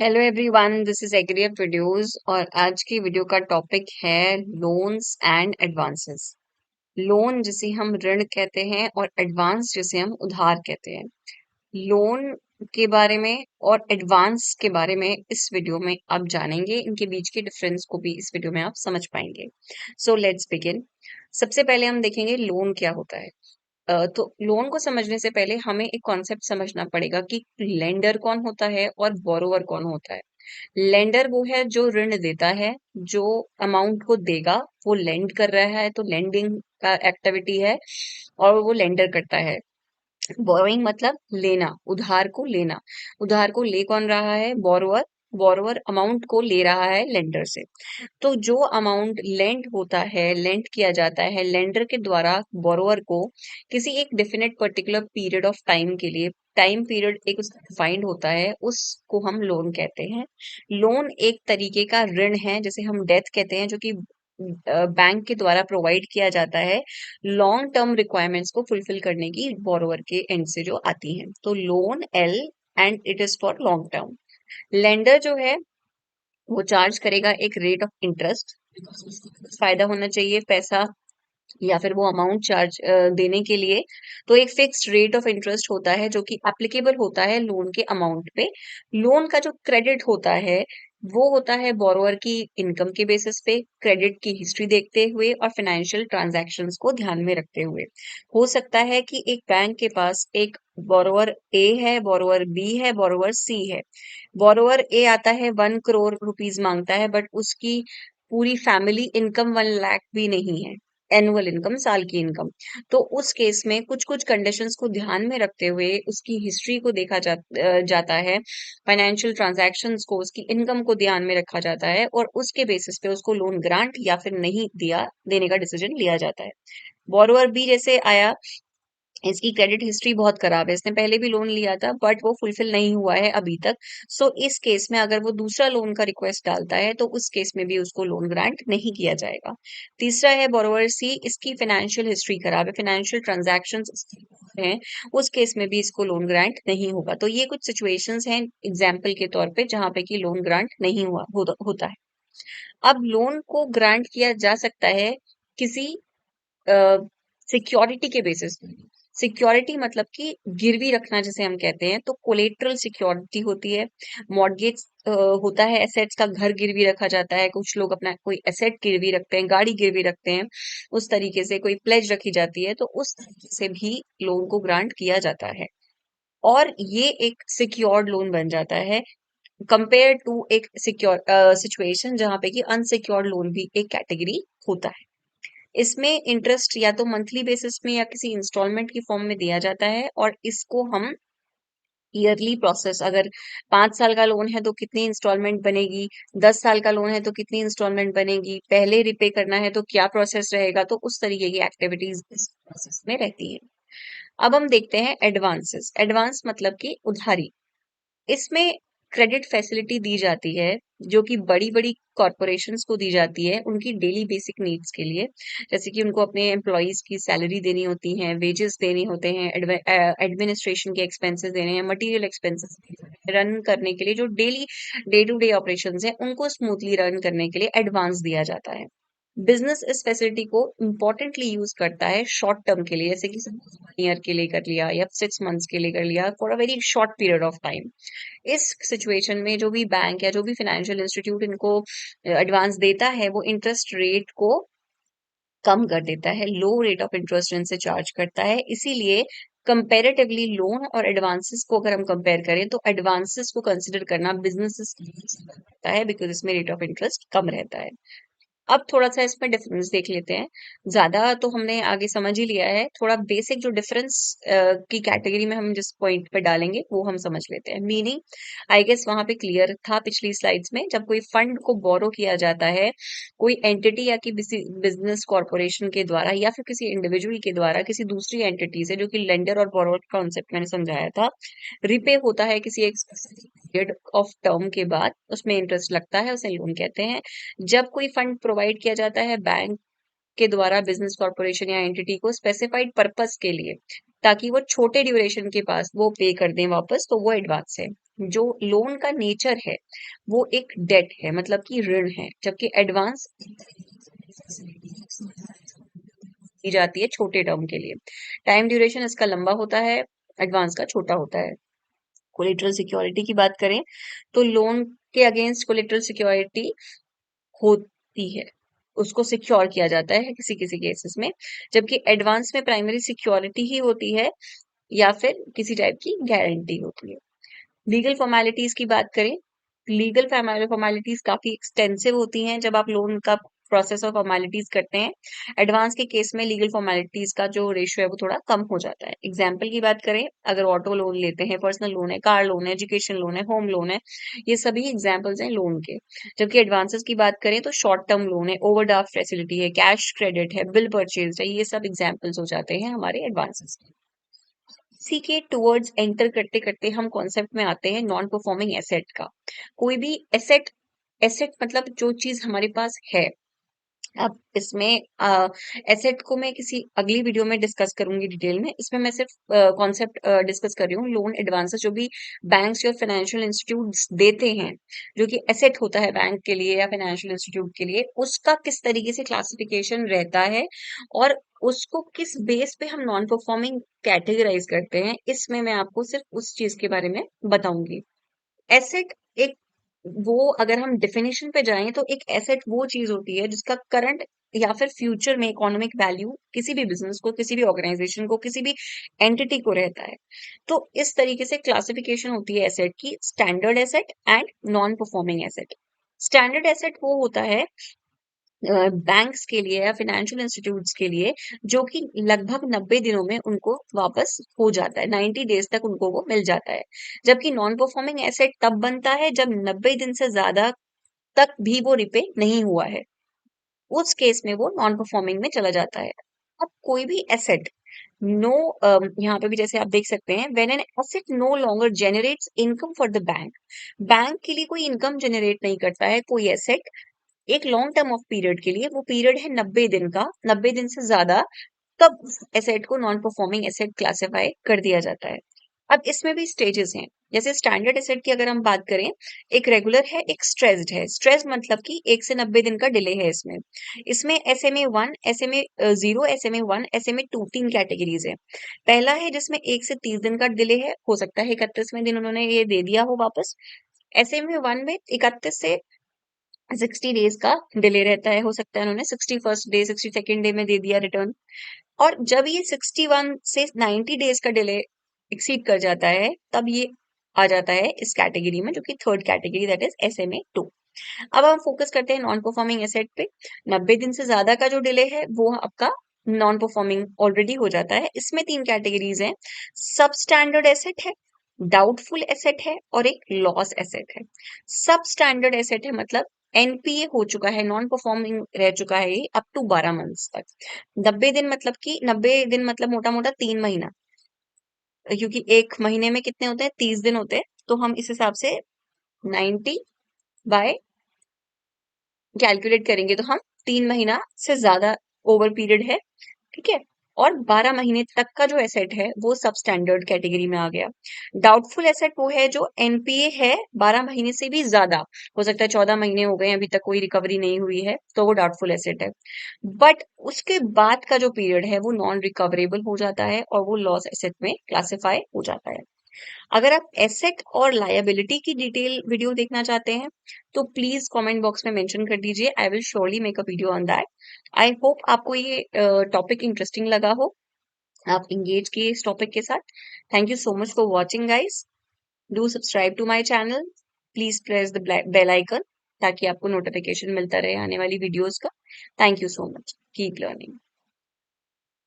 Hello everyone, this is agriup videos और आज की वीडियो का टॉपिक है लोन्स एंड एडवांसेस। लोन जिसे हम ऋण कहते हैं और एडवांस जिसे हम उधार कहते हैं। लोन के बारे में और एडवांस के बारे में इस वीडियो में आप जानेंगे, इनके बीच के डिफरेंस को भी इस वीडियो में आप समझ पाएंगे। So let's begin. सबसे पहले हम देखेंगे लोन क्या होता है। तो लोन को समझने से पहले हमें एक कॉन्सेप्ट समझना पड़ेगा कि लेंडर कौन होता है और बोरोवर कौन होता है। लेंडर वो है जो ऋण देता है, जो अमाउंट को देगा वो लेंड कर रहा है, तो लेंडिंग का एक्टिविटी है और वो लेंडर करता है। बोरोइंग मतलब लेना, उधार को लेना। उधार को ले कौन रहा है? बोरोवर। बोरोवर अमाउंट को ले रहा है लेंडर से। तो जो अमाउंट लेंड होता है, लेंड किया जाता है लेंडर के द्वारा बोरोवर को किसी एक definite particular period of time के लिए, टाइम पीरियड एक उसका डिफाइंड होता है, उसको हम लोन कहते हैं। लोन एक तरीके का ऋण है, जैसे हम डेथ कहते हैं, जो कि बैंक के द्वारा प्रोवाइड किया जाता है लॉन्ग टर्म रिक्वायरमेंट्स को फुलफिल करने की बोरोवर के एंड से जो आती हैं। तो loan L and it is for long term. Lender जो है वो चार्ज करेगा एक रेट ऑफ इंटरेस्ट। फायदा होना चाहिए पैसा या फिर वो अमाउंट चार्ज देने के लिए। तो एक फिक्स्ड रेट ऑफ इंटरेस्ट होता है जो कि एप्लीकेबल होता है लोन के अमाउंट पे। लोन का जो क्रेडिट होता है वो होता है बोरोवर की इनकम के बेसिस पे, क्रेडिट की हिस्ट्री देखते हुए और फाइनेंशियल ट्रांजैक्शंस को ध्यान में रखते हुए। हो सकता है कि एक बैंक के पास एक बोरोवर ए है, बोरोवर बी है, बोरोवर सी है। बोरोवर ए आता है 1 करोड़ रुपीज मांगता है, बट उसकी पूरी फैमिली इनकम 1 लाख भी नहीं है, एनुअल इनकम, साल की इनकम। तो उस केस में कुछ कुछ कंडीशंस को ध्यान में रखते हुए उसकी हिस्ट्री को देखा जाता है, फाइनेंशियल ट्रांजैक्शंस को, उसकी इनकम को ध्यान में रखा जाता है और उसके बेसिस पे उसको लोन ग्रांट या फिर नहीं दिया देने का डिसीजन लिया जाता है। बोरोवर बी जैसे आया, इसकी क्रेडिट हिस्ट्री बहुत खराब है, इसने पहले भी लोन लिया था बट वो फुलफिल नहीं हुआ है अभी तक। सो इस केस में अगर वो दूसरा लोन का रिक्वेस्ट डालता है तो उस केस में भी उसको लोन ग्रांट नहीं किया जाएगा। तीसरा है बोरोवर सी, इसकी फाइनेंशियल हिस्ट्री खराब है, फाइनेंशियल ट्रांजैक्शंस हैं, उस केस में भी इसको लोन ग्रांट नहीं होगा। तो ये कुछ सिचुएशंस हैं एग्जाम्पल के तौर पे जहां पे कि लोन ग्रांट नहीं होता है। अब लोन को ग्रांट किया जा सकता है किसी सिक्योरिटी के बेसिस पे। सिक्योरिटी मतलब कि गिरवी रखना जिसे हम कहते हैं, तो कोलेटरल सिक्योरिटी होती है। मॉर्गेज होता है, एसेट्स का, घर गिरवी रखा जाता है, कुछ लोग अपना कोई एसेट गिरवी रखते हैं, गाड़ी गिरवी रखते हैं, उस तरीके से कोई प्लेज रखी जाती है, तो उस तरीके से भी लोन को ग्रांट किया जाता है और ये एक सिक्योर्ड लोन बन जाता है कंपेयर टू एक सिक्योर सिचुएशन जहां पे कि अनसिक्योर्ड लोन भी एक कैटेगरी होता है। इसमें इंटरेस्ट या तो मंथली बेसिस में या किसी इंस्टॉलमेंट की फॉर्म में दिया जाता है और इसको हम ईयरली प्रोसेस, अगर 5 साल का लोन है तो कितनी इंस्टॉलमेंट बनेगी, 10 साल का लोन है तो कितनी इंस्टॉलमेंट बनेगी, पहले रिपे करना है तो क्या प्रोसेस रहेगा, तो उस तरीके की एक्टिविटीज इस प्रोसेस में रहती है। अब हम देखते हैं एडवांसेस। एडवांस मतलब कि उधारी। इसमें क्रेडिट फैसिलिटी दी जाती है जो कि बड़ी-बड़ी कॉरपोरेशंस को दी जाती है उनकी डेली बेसिक नीड्स के लिए। जैसे कि उनको अपने एम्प्लॉइज की सैलरी देनी होती है, वेजेस देने होते हैं, एडमिनिस्ट्रेशन के एक्सपेंसेस देने हैं, मटेरियल एक्सपेंसेस रन करने के लिए, जो daily day to day operations हैं उनको स्मूथली रन करने के लिए एडवांस दिया जाता है। बिजनेस इस फैसिलिटी को इम्पोर्टेंटली यूज करता है शॉर्ट टर्म के लिए, जैसे कि 1 ईयर के लिए कर लिया या 6 मंथ्स के लिए कर लिया, for a very short period of time. इस सिचुएशन में जो भी बैंक या जो भी फाइनेंशियल इंस्टीट्यूट इनको एडवांस देता है वो इंटरेस्ट रेट को कम कर देता है, लो रेट ऑफ इंटरेस्ट इनसे चार्ज करता है। इसीलिए कंपेरेटिवली लोन और एडवांसेस को अगर हम कंपेयर करें तो एडवांसेस को कंसिडर करना बिजनेसेस है, बिकॉज इसमें रेट ऑफ इंटरेस्ट कम रहता है। अब थोड़ा-सा इसमें डिफरेंस देख लेते हैं। ज़्यादा तो हमने आगे समझ ही लिया है, थोड़ा बेसिक जो डिफरेंस की कैटेगरी में हम जिस पॉइंट पे डालेंगे, वो हम समझ लेते हैं। मीनिंग आई गेस वहाँ पे क्लियर था पिछली स्लाइड्स में, जब कोई फंड को बोरो किया जाता है, कोई एंटिटी या कि किसी बिज़नेस कॉर्पोरेशन के द्वारा या फिर किसी इंडिविजुअल के द्वारा किसी दूसरी एंटिटी से, जो कि लेंडर और बोरोवर कॉन्सेप्ट मैंने समझाया था, रिपे होता है किसी एक पीरियड ऑफ टर्म के बाद, उसमें इंटरेस्ट लगता है, उसे लोन कहते हैं। जब कोई फंड प्रोवाइड किया जाता है बैंक के द्वारा बिजनेस कॉर्पोरेशन या एंटिटी को स्पेसिफाइड पर्पस के लिए, ताकि वो छोटे ड्यूरेशन के पास वो पे कर दें वापस, तो वो एडवांस है। जो लोन का नेचर है वो एक डेट है, मतलब कि ऋण है, जबकि एडवांस दी जाती है छोटे टर्म के लिए। टाइम ड्यूरेशन इसका लंबा होता है, एडवांस का छोटा होता है। कोलेटरल सिक्योरिटी की बात करें तो लोन के अगेंस्ट कोलेटरल सिक्योरिटी होती है, उसको सिक्योर किया जाता है किसी किसी केसेस में, जबकि एडवांस में प्राइमरी सिक्योरिटी ही होती है या फिर किसी टाइप की गारंटी होती है। लीगल फॉर्मेलिटीज की बात करें, लीगल फॉर्मेलिटीज काफी एक्सटेंसिव होती हैं जब आप लोन का प्रोसेस और फॉर्मेलिटीज करते हैं। एडवांस के केस में लीगल फॉर्मेलिटीज का जो रेशियो है वो थोड़ा कम हो जाता है। एग्जाम्पल की बात करें, अगर ऑटो लोन लेते हैं, पर्सनल लोन है, कार लोन है, एजुकेशन लोन है, होम लोन है, ये सभी एग्जाम्पल्स हैं लोन के। जबकि एडवांसेस की बात करें तो शॉर्ट टर्म लोन है, ओवरड्राफ्ट फैसिलिटी है, कैश क्रेडिट है, बिल परचेज है, ये सब एग्जाम्पल्स हो जाते हैं हमारे एडवांसेस के। इसी के टुवर्ड्स एंटर करते करते हम कॉन्सेप्ट में आते हैं नॉन परफॉर्मिंग एसेट का। कोई भी एसेट, एसेट मतलब जो चीज हमारे पास है। अब इसमें एसेट को मैं किसी अगली वीडियो में डिस्कस करूंगी डिटेल में। इसमें मैं सिर्फ कॉन्सेप्ट डिस्कस कर रही हूँ। लोन एडवांसेस जो भी बैंक्स या फाइनेंशियल इंस्टीट्यूट्स देते हैं, जो कि एसेट होता है बैंक के लिए या फाइनेंशियल इंस्टीट्यूट के लिए, उसका किस तरीके से क्लासिफिकेशन रहता है और उसको किस बेस पे हम नॉन परफॉर्मिंग कैटेगराइज करते हैं, इसमें मैं आपको सिर्फ उस चीज के बारे में बताऊंगी। एसेट एक, वो अगर हम डेफिनेशन पे जाएं तो एक एसेट वो चीज होती है जिसका करंट या फिर फ्यूचर में इकोनॉमिक वैल्यू किसी भी बिजनेस को, किसी भी ऑर्गेनाइजेशन को, किसी भी एंटिटी को रहता है। तो इस तरीके से क्लासिफिकेशन होती है एसेट की, standard asset and non performing asset. Standard asset वो होता है बैंक्स के लिए या फाइनेंशियल इंस्टीट्यूट्स के लिए, जो कि लगभग 90 दिनों में उनको वापस हो जाता है, 90 डेज तक उनको वो मिल जाता है। जबकि नॉन परफॉर्मिंग एसेट तब बनता है जब 90 दिन से ज्यादा तक भी वो रिपे नहीं हुआ है, उस केस में वो नॉन परफॉर्मिंग में चला जाता है। अब कोई भी एसेट नो, यहाँ पे भी जैसे आप देख सकते हैं, when an asset no longer generates income for the bank, bank के लिए कोई इनकम जनरेट नहीं करता है कोई एसेट एक लॉन्ग टर्म ऑफ पीरियड के लिए, वो पीरियड है 90 दिन का, 90 दिन से ज्यादा, तब एसेट को नॉन परफॉर्मिंग एसेट क्लासिफाई कर दिया जाता है। अब इसमें भी स्टेजेस हैं। जैसे स्टैंडर्ड एसेट की अगर हम बात करें, एक रेगुलर है, एक स्ट्रेस्ड है। स्ट्रेस मतलब कि 1 से 90 दिन का डिले है इसमें। इसमें SMA 1, SMA 0, SMA 1, SMA 2 तीन कैटेगरीज है। पहला है जिसमें 1 से 30 दिन का डिले है, हो सकता है 31वें दिन उन्होंने ये दे दिया हो वापस। SMA 1 में 31 से 60 डेज का डिले रहता है, हो सकता है उन्होंने 61st डे, 62nd डे में दे दिया रिटर्न। और जब ये 61 से 90 डेज का डिले एक्सीड कर जाता है, तब ये आ जाता है इस कैटेगरी में, जो कि third category, that is SMA 2। अब हम फोकस करते हैं नॉन परफॉर्मिंग एसेट पे। 90 दिन से ज्यादा का जो डिले है वो आपका नॉन परफॉर्मिंग ऑलरेडी हो जाता है। इसमें तीन कैटेगरीज हैं, सब स्टैंडर्ड एसेट है, डाउटफुल एसेट है और एक लॉस एसेट है। सब स्टैंडर्ड एसेट है मतलब NPA हो चुका है, नॉन परफॉर्मिंग रह चुका है ये अप टू 12 मंथ्स तक। 90 दिन मतलब कि 90 दिन मतलब मोटा मोटा 3 महीना, क्योंकि एक महीने में कितने होते हैं, 30 दिन होते हैं, तो हम इस हिसाब से 90 बाय कैलकुलेट करेंगे तो हम 3 महीना से ज्यादा ओवर पीरियड है, ठीक है। और 12 महीने तक का जो एसेट है वो सब स्टैंडर्ड कैटेगरी में आ गया। डाउटफुल एसेट वो है जो NPA है 12 महीने से भी ज्यादा, हो सकता है 14 महीने हो गए अभी तक कोई रिकवरी नहीं हुई है, तो वो डाउटफुल एसेट है। बट उसके बाद का जो पीरियड है वो नॉन रिकवरेबल हो जाता है और वो लॉस एसेट में क्लासिफाई हो जाता है। अगर आप एसेट और लायबिलिटी की डिटेल वीडियो देखना चाहते हैं तो प्लीज कमेंट बॉक्स में मेंशन कर दीजिए, I will surely make a video on that. I hope आपको ये टॉपिक इंटरेस्टिंग लगा हो, आप इंगेज किए इस टॉपिक के साथ। Thank you so much for watching guys, do subscribe to my channel, please press the bell icon ताकि आपको नोटिफिकेशन मिलता रहे आने वाली वीडियोस का। Thank you so much, keep learning.